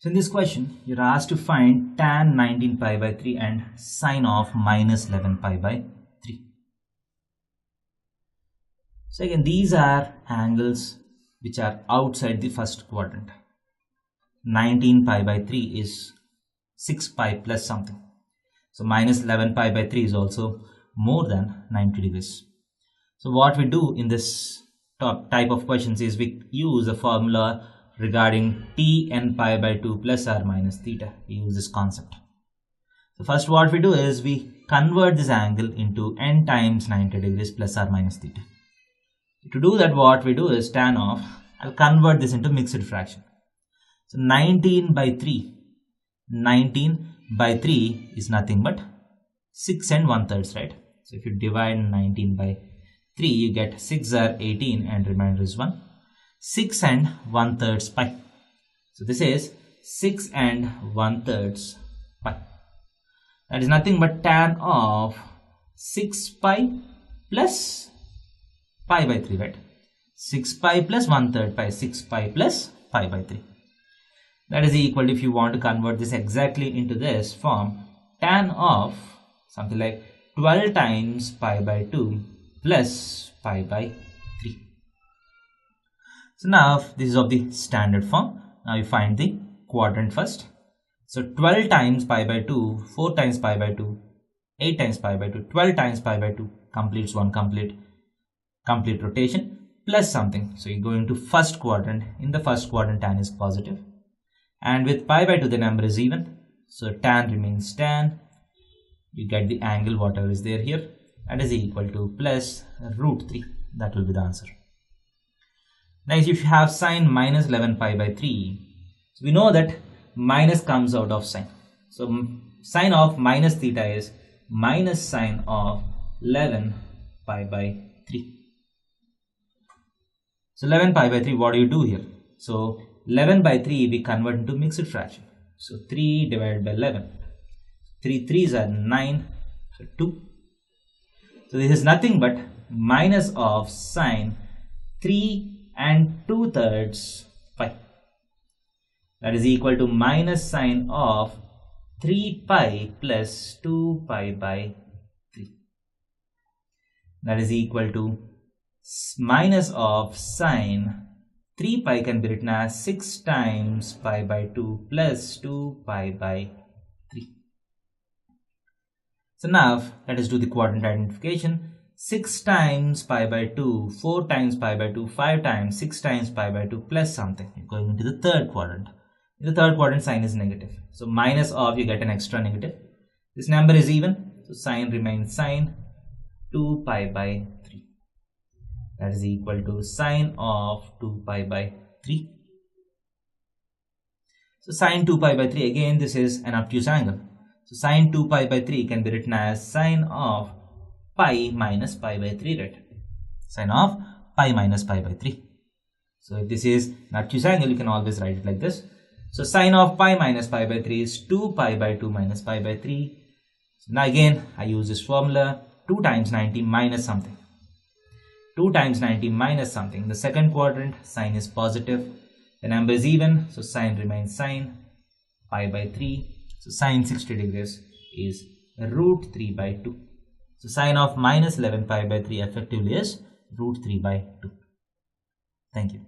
So in this question, you're asked to find tan 19 pi by 3 and sine of minus 11 pi by 3. So again, these are angles which are outside the first quadrant. 19 pi by 3 is 6 pi plus something. So minus 11 pi by 3 is also more than 90 degrees. So what we do in this type of questions is we use a formula regarding t n pi by 2 plus or minus theta. We use this concept. So first what we do is we convert this angle into n times 90 degrees plus or minus theta. To do that, what we do is tan of, I'll convert this into mixed fraction. So 19 by 3 is nothing but 6 and 1/3, right? So if you divide 19 by 3, you get 6 are 18 and remainder is 1. 6 and 1/3 pi. So this is 6 and 1/3 pi. That is nothing but tan of 6 pi plus pi by 3, right? 6 pi plus 1/3 pi, 6 pi plus pi by 3. That is equal to, if you want to convert this exactly into this form, tan of something like 12 times pi by 2 plus pi by 3. So now this is of the standard form. Now you find the quadrant first. So 12 times pi by 2, 4 times pi by 2, 8 times pi by 2, 12 times pi by 2 completes one complete rotation plus something. So you go into first quadrant. In the first quadrant, tan is positive. And with pi by 2, the number is even. So tan remains tan. You get the angle, whatever is there here. That is equal to plus root 3. That will be the answer. Next, if you have sine minus 11 pi by 3, so we know that minus comes out of sine. So sine of minus theta is minus sine of 11 pi by 3. So 11 pi by 3, what do you do here? So 11 by 3 we convert into mixed fraction. So 3 divided by 11. 3 3s are 9. So 2. So this is nothing but minus of sine 3 and 2/3 pi. That is equal to minus sine of 3 pi plus 2 pi by 3. That is equal to minus of sine 3 pi can be written as 6 times pi by 2 plus 2 pi by 3. So now let us do the quadrant identification. 6 times pi by 2, 4 times pi by 2, 5 times, 6 times pi by 2 plus something. You're going into the third quadrant. In the third quadrant, sign is negative. So minus of, you get an extra negative. This number is even. So sign remains sine 2 pi by 3. That is equal to sine of 2 pi by 3. So sine 2 pi by 3, again this is an obtuse angle. So sine 2 pi by 3 can be written as sine of pi minus pi by 3, right? Sine of pi minus pi by 3. So if this is an obtuse angle, you can always write it like this. So sine of pi minus pi by 3 is 2 pi by 2 minus pi by 3. So now again, I use this formula, 2 times 90 minus something. 2 times 90 minus something. In the second quadrant, sine is positive. The number is even, so sine remains sine pi by 3. So sine 60 degrees is root 3 by 2. So sine of minus 11 pi by 3 effectively is root 3 by 2. Thank you.